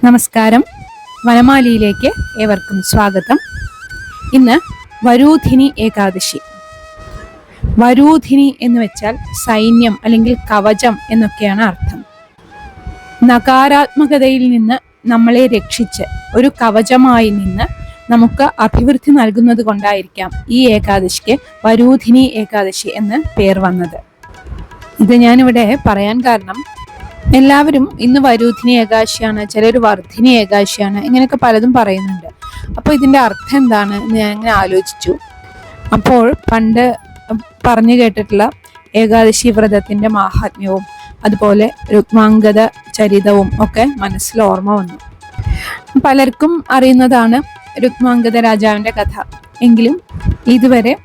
നമസ്കാരം. വനമാലിയിലേക്ക് ഏവർക്കും സ്വാഗതം. ഇന്ന് വരൂധിനി ഏകാദശി. വരൂധിനി എന്ന് വെച്ചാൽ സൈന്യം അല്ലെങ്കിൽ കവചം എന്നൊക്കെയാണ് അർത്ഥം. നകാരാത്മകതയിൽ നിന്ന് നമ്മളെ രക്ഷിച്ച് ഒരു കവചമായി നിന്ന് നമുക്ക് അഭിവൃദ്ധി നൽകുന്നത് കൊണ്ടായിരിക്കാം ഈ ഏകാദശിക്ക് വരൂധിനി ഏകാദശി എന്ന് പേർ വന്നത്. ഇത് ഞാനിവിടെ പറയാൻ കാരണം, എല്ലാവരും ഇന്ന് വരൂധിനി ഏകാദശിയാണ്, ചിലർ വർധിനി ഏകാദശിയാണ്, ഇങ്ങനെയൊക്കെ പലതും പറയുന്നുണ്ട്. അപ്പോൾ ഇതിൻ്റെ അർത്ഥം എന്താണ് എന്ന് ഞാൻ ഇങ്ങനെ ആലോചിച്ചു. അപ്പോൾ പണ്ട് പറഞ്ഞു കേട്ടിട്ടുള്ള ഏകാദശി വ്രതത്തിൻ്റെ മാഹാത്മ്യവും അതുപോലെ രുക്മാംഗത ചരിതവും ഒക്കെ മനസ്സിൽ ഓർമ്മ വന്നു. പലർക്കും അറിയുന്നതാണ് രുക്മാംഗത രാജാവിൻ്റെ കഥ. എങ്കിലും ഇതുവരെ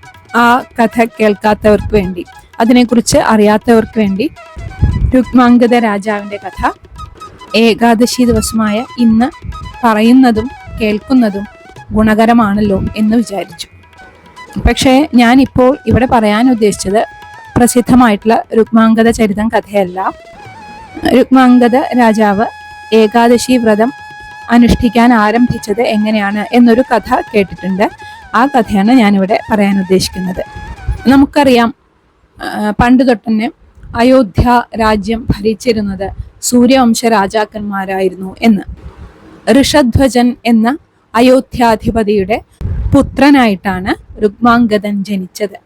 ആ കഥ കേൾക്കാത്തവർക്ക് വേണ്ടി, അതിനെക്കുറിച്ച് അറിയാത്തവർക്ക് വേണ്ടി രുക്മാംഗത രാജാവിൻ്റെ കഥ ഏകാദശി ദിവസമായ ഇന്ന് പറയുന്നതും കേൾക്കുന്നതും ഗുണകരമാണല്ലോ എന്ന് വിചാരിച്ചു. പക്ഷേ ഞാനിപ്പോൾ ഇവിടെ പറയാൻ ഉദ്ദേശിച്ചത് പ്രസിദ്ധമായിട്ടുള്ള രുക്മാംഗത ചരിതം കഥയല്ല. രുക്മാംഗത രാജാവ് ഏകാദശി വ്രതം അനുഷ്ഠിക്കാൻ ആരംഭിച്ചത് എങ്ങനെയാണ് എന്നൊരു കഥ കേട്ടിട്ടുണ്ട്. ആ കഥയാണ് ഞാനിവിടെ പറയാൻ ഉദ്ദേശിക്കുന്നത്. നമുക്കറിയാം, പണ്ട് തൊട്ടന്നെ അയോധ്യ രാജ്യം ഭരിച്ചിരുന്നത് സൂര്യവംശ രാജാക്കന്മാരായിരുന്നു എന്ന്. ഋഷധ്വജൻ എന്ന അയോധ്യാധിപതിയുടെ പുത്രനായിട്ടാണ് രുക്മാംഗദൻ ജനിച്ചത്.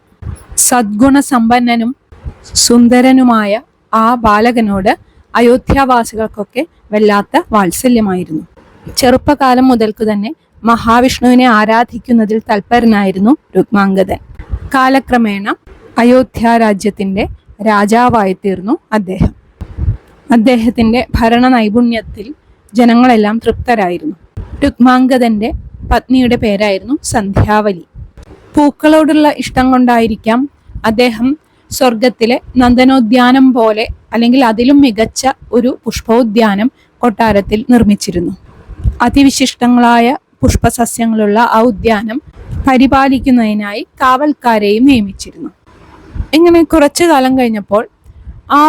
സദ്ഗുണസമ്പന്നനും സുന്ദരനുമായ ആ ബാലകനോട് അയോധ്യാവാസികൾക്കൊക്കെ വല്ലാത്ത വാത്സല്യമായിരുന്നു. ചെറുപ്പകാലം മുതൽക്ക് തന്നെ മഹാവിഷ്ണുവിനെ ആരാധിക്കുന്നതിൽ തൽപരനായിരുന്നു രുക്മാംഗദൻ. കാലക്രമേണ അയോധ്യ രാജ്യത്തിന്റെ രാജാവായി തീർന്നു അദ്ദേഹം. അദ്ദേഹത്തിന്റെ ഭരണ നൈപുണ്യത്തിൽ ജനങ്ങളെല്ലാം തൃപ്തരായിരുന്നു. രുക്മാംഗദന്റെ പത്നിയുടെ പേരായിരുന്നു സന്ധ്യാവലി. പൂക്കളോടുള്ള ഇഷ്ടം കൊണ്ടായിരിക്കാം അദ്ദേഹം സ്വർഗത്തിലെ നന്ദനോദ്യാനം പോലെ അല്ലെങ്കിൽ അതിലും മികച്ച ഒരു പുഷ്പോദ്യാനം കൊട്ടാരത്തിൽ നിർമ്മിച്ചിരുന്നു. അതിവിശിഷ്ടങ്ങളായ പുഷ്പസസ്യങ്ങളുള്ള ആ ഉദ്യാനം പരിപാലിക്കുന്നതിനായി കാവൽക്കാരെയും നിയമിച്ചിരുന്നു. ഇങ്ങനെ കുറച്ചു കാലം കഴിഞ്ഞപ്പോൾ ആ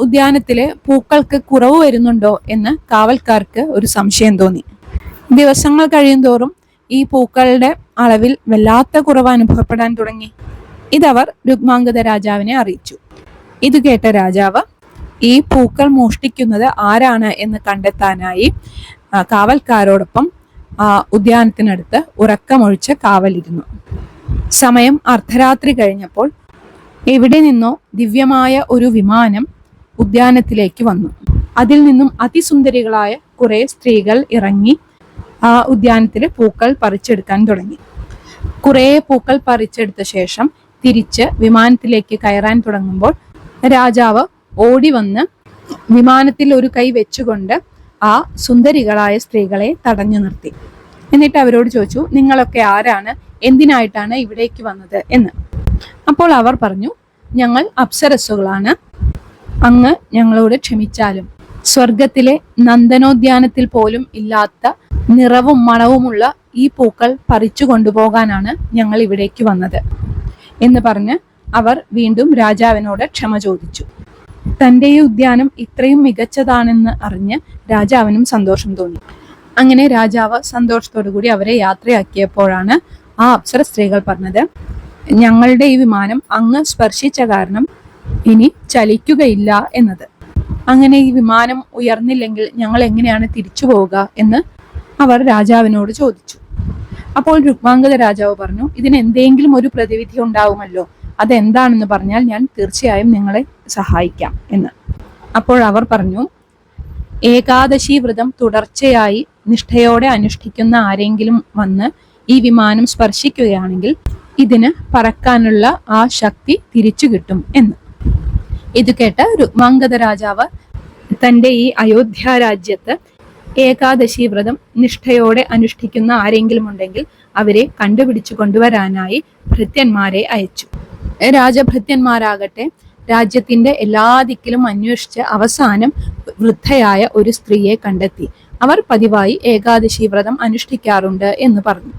ഉദ്യാനത്തിലെ പൂക്കൾക്ക് കുറവ് വരുന്നുണ്ടോ എന്ന് കാവൽക്കാർക്ക് ഒരു സംശയം തോന്നി. ദിവസങ്ങൾ കഴിയുന്തോറും ഈ പൂക്കളുടെ അളവിൽ വല്ലാത്ത കുറവ് അനുഭവപ്പെടാൻ തുടങ്ങി. ഇതവർ രുക്മാംഗത രാജാവിനെ അറിയിച്ചു. ഇത് കേട്ട രാജാവ് ഈ പൂക്കൾ മോഷ്ടിക്കുന്നത് ആരാണ് എന്ന് കണ്ടെത്താനായി കാവൽക്കാരോടൊപ്പം ഉദ്യാനത്തിനടുത്ത് ഉറക്കമൊഴിച്ച് കാവലിരുന്നു. സമയം അർദ്ധരാത്രി കഴിഞ്ഞപ്പോൾ എവിടെ നിന്നോ ദിവ്യമായ ഒരു വിമാനം ഉദ്യാനത്തിലേക്ക് വന്നു. അതിൽ നിന്നും അതിസുന്ദരികളായ കുറെ സ്ത്രീകൾ ഇറങ്ങി ആ ഉദ്യാനത്തിലെ പൂക്കൾ പറിച്ചെടുക്കാൻ തുടങ്ങി. കുറെ പൂക്കൾ പറിച്ചെടുത്ത ശേഷം തിരിച്ച് വിമാനത്തിലേക്ക് കയറാൻ തുടങ്ങുമ്പോൾ രാജാവ് ഓടി വന്ന് വിമാനത്തിൽ ഒരു കൈ വെച്ചുകൊണ്ട് ആ സുന്ദരികളായ സ്ത്രീകളെ തടഞ്ഞു നിർത്തി. എന്നിട്ട് അവരോട് ചോദിച്ചു, നിങ്ങളൊക്കെ ആരാണ്, എന്തിനായിട്ടാണ് ഇവിടേക്ക് വന്നത് എന്ന്. അപ്പോൾ അവർ പറഞ്ഞു, ഞങ്ങൾ അപ്സരസ്സുകളാണ്, അങ്ങ് ഞങ്ങളോട് ക്ഷമിച്ചാലും സ്വർഗത്തിലെ നന്ദനോദ്യാനത്തിൽ പോലും ഇല്ലാത്ത നിറവും മണവുമുള്ള ഈ പൂക്കൾ പറിച്ചു കൊണ്ടുപോകാനാണ് ഞങ്ങൾ ഇവിടേക്ക് വന്നത് എന്ന് പറഞ്ഞ് അവർ വീണ്ടും രാജാവിനോട് ക്ഷമ ചോദിച്ചു. തൻ്റെ ഈ ഉദ്യാനം ഇത്രയും മികച്ചതാണെന്ന് അറിഞ്ഞ് രാജാവിനും സന്തോഷം തോന്നി. അങ്ങനെ രാജാവ് സന്തോഷത്തോടു കൂടി അവരെ യാത്രയാക്കിയപ്പോഴാണ് ആ അപ്സര സ്ത്രീകൾ പറഞ്ഞത്, ഞങ്ങളുടെ ഈ വിമാനം അങ്ങ് സ്പർശിച്ച കാരണം ഇനി ചലിക്കുകയില്ല എന്നത്. അങ്ങനെ ഈ വിമാനം ഉയർന്നില്ലെങ്കിൽ ഞങ്ങൾ എങ്ങനെയാണ് തിരിച്ചു പോവുക എന്ന് അവർ രാജാവിനോട് ചോദിച്ചു. അപ്പോൾ രുക്മാംഗത രാജാവ് പറഞ്ഞു, ഇതിന് എന്തെങ്കിലും ഒരു പ്രതിവിധി ഉണ്ടാവുമല്ലോ, അതെന്താണെന്ന് പറഞ്ഞാൽ ഞാൻ തീർച്ചയായും നിങ്ങളെ സഹായിക്കാം എന്ന്. അപ്പോൾ അവർ പറഞ്ഞു, ഏകാദശി വ്രതം തുടർച്ചയായി നിഷ്ഠയോടെ അനുഷ്ഠിക്കുന്ന ആരെങ്കിലും വന്ന് ഈ വിമാനം സ്പർശിക്കുകയാണെങ്കിൽ ഇതിന് പറക്കാനുള്ള ആ ശക്തി തിരിച്ചു കിട്ടും എന്ന്. ഇത് കേട്ട് രുക്മാംഗത രാജാവ് തൻ്റെ ഈ അയോധ്യ രാജ്യത്ത് ഏകാദശി വ്രതം നിഷ്ഠയോടെ അനുഷ്ഠിക്കുന്ന ആരെങ്കിലും ഉണ്ടെങ്കിൽ അവരെ കണ്ടുപിടിച്ചു കൊണ്ടുവരാനായി ഭൃത്യന്മാരെ അയച്ചു. രാജഭൃത്യന്മാരാകട്ടെ രാജ്യത്തിന്റെ എല്ലാ ദിക്കിലും അന്വേഷിച്ച് അവസാനം വൃദ്ധയായ ഒരു സ്ത്രീയെ കണ്ടെത്തി. അവർ പതിവായി ഏകാദശി വ്രതം അനുഷ്ഠിക്കാറുണ്ട് എന്ന് പറഞ്ഞു.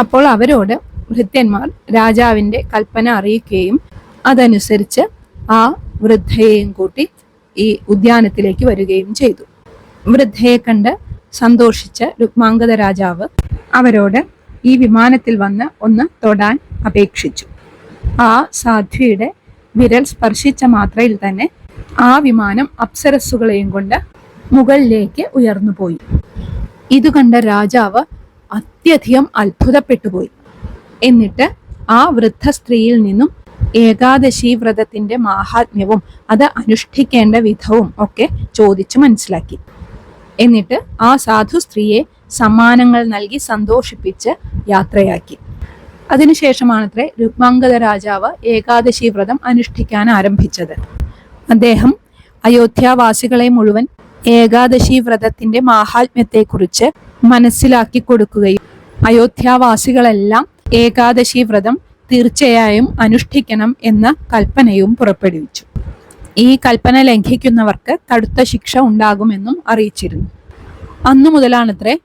അപ്പോൾ അവരോട് ഭൃത്യന്മാർ രാജാവിന്റെ കൽപ്പന അറിയിക്കുകയും അതനുസരിച്ച് ആ വൃദ്ധയെയും കൂട്ടി ഈ ഉദ്യാനത്തിലേക്ക് വരികയും ചെയ്തു. വൃദ്ധയെ കണ്ട് സന്തോഷിച്ച രുക്മാംഗത രാജാവ് അവരോട് ഈ വിമാനത്തിൽ വന്ന് ഒന്ന് തൊടാൻ അപേക്ഷിച്ചു. ആ സാധ്വിയുടെ വിരൽ സ്പർശിച്ച മാത്രയിൽ തന്നെ ആ വിമാനം അപ്സരസ്സുകളെയും കൊണ്ട് മുകളിലേക്ക് ഉയർന്നുപോയി. ഇത് കണ്ട രാജാവ് അത്യധികം അത്ഭുതപ്പെട്ടുപോയി. എന്നിട്ട് ആ വൃദ്ധ സ്ത്രീയിൽ നിന്നും ഏകാദശി വ്രതത്തിന്റെ മാഹാത്മ്യവും അത് അനുഷ്ഠിക്കേണ്ട വിധവും ഒക്കെ ചോദിച്ചു മനസ്സിലാക്കി. എന്നിട്ട് ആ സാധു സ്ത്രീയെ സമ്മാനങ്ങൾ നൽകി സന്തോഷിപ്പിച്ച് യാത്രയാക്കി. അതിനുശേഷമാണത്രേ രുക്മാംഗത രാജാവ് ഏകാദശി വ്രതം അനുഷ്ഠിക്കാൻ ആരംഭിച്ചത്. അദ്ദേഹം അയോധ്യാവാസികളെ മുഴുവൻ ഏകാദശി വ്രതത്തിന്റെ മാഹാത്മ്യത്തെക്കുറിച്ച് മനസ്സിലാക്കി കൊടുക്കുകയും അയോധ്യാവാസികളെല്ലാം ഏകാദശി വ്രതം തീർച്ചയായും അനുഷ്ഠിക്കണം എന്ന കൽപ്പനയും പുറപ്പെടുവിച്ചു. ഈ കൽപ്പന ലംഘിക്കുന്നവർക്ക് കടുത്ത ശിക്ഷ ഉണ്ടാകുമെന്നും അറിയിച്ചിരുന്നു. അന്നു മുതലാണത്രേ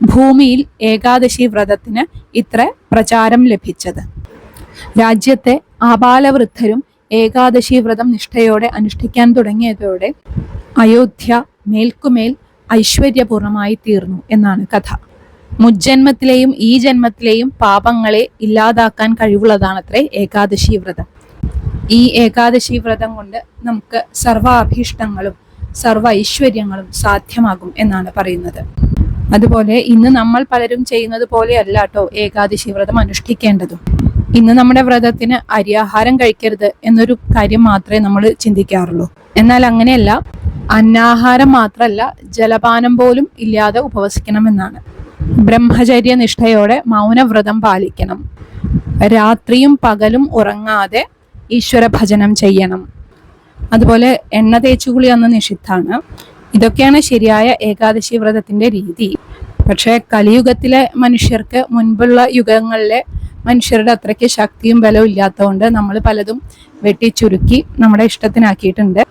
ഭൂമിയിൽ ഏകാദശി വ്രതത്തിന് ഇത്ര പ്രചാരം ലഭിച്ചത്. രാജ്യത്തെ ആബാലവൃദ്ധരും ഏകാദശി വ്രതം നിഷ്ഠയോടെ അനുഷ്ഠിക്കാൻ തുടങ്ങിയതോടെ അയോധ്യ മേൽക്കുമേൽ ഐശ്വര്യപൂർണമായി തീർന്നു എന്നാണ് കഥ. മുജ്ജന്മത്തിലെയും ഈ ജന്മത്തിലെയും പാപങ്ങളെ ഇല്ലാതാക്കാൻ കഴിവുള്ളതാണത്രേ ഏകാദശി വ്രതം. ഈ ഏകാദശി വ്രതം കൊണ്ട് നമുക്ക് സർവ്വ അഭീഷ്ടങ്ങളും സർവ്വ ഐശ്വര്യങ്ങളും സാധ്യമാകും എന്നാണ് പറയുന്നത്. അതുപോലെ ഇന്ന് നമ്മൾ പലരും ചെയ്യുന്നത് പോലെയല്ല കേട്ടോ ഏകാദശി വ്രതം അനുഷ്ഠിക്കേണ്ടതും. ഇന്ന് നമ്മുടെ വ്രതത്തിന് അരിയാഹാരം കഴിക്കരുത് എന്നൊരു കാര്യം മാത്രമേ നമ്മൾ ചിന്തിക്കാറുള്ളൂ. എന്നാൽ അങ്ങനെയല്ല, അന്നാഹാരം മാത്രമല്ല ജലപാനം പോലും ഇല്ലാതെ ഉപവസിക്കണമെന്നാണ്. ബ്രഹ്മചര്യ നിഷ്ഠയോടെ മൗനവ്രതം പാലിക്കണം. രാത്രിയും പകലും ഉറങ്ങാതെ ഈശ്വര ഭജനം ചെയ്യണം. അതുപോലെ എണ്ണ തേച്ചുകുളി അന്ന് നിഷിദ്ധാണ്. ഇതൊക്കെയാണ് ശരിയായ ഏകാദശി വ്രതത്തിന്റെ രീതി. പക്ഷേ കലിയുഗത്തിലെ മനുഷ്യർക്ക് മുൻപുള്ള യുഗങ്ങളിലെ മനുഷ്യരുടെ അത്രയ്ക്ക് ശക്തിയും ബലവും ഇല്ലാത്തതുകൊണ്ട് നമ്മൾ പലതും വെട്ടിച്ചുരുക്കി നമ്മുടെ ഇഷ്ടത്തിനാക്കിയിട്ടുണ്ട്.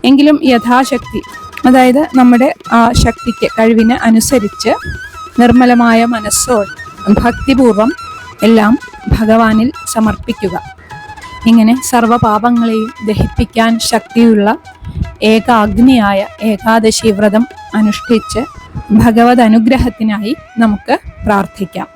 എങ്കിലും യഥാശക്തി, അതായത് നമ്മുടെ ആ ശക്തിക്ക് കഴിവിന് അനുസരിച്ച് നിർമ്മലമായ മനസ്സോടെ ഭക്തിപൂർവം എല്ലാം ഭഗവാനിൽ സമർപ്പിക്കുക. ഇങ്ങനെ സർവപാപങ്ങളെയും ദഹിപ്പിക്കാൻ ശക്തിയുള്ള ഏകാഗ്നിയായ ഏകാദശി വ്രതം അനുഷ്ഠിച്ച് ഭഗവത് അനുഗ്രഹത്തിനായി നമുക്ക് പ്രാർത്ഥിക്കാം.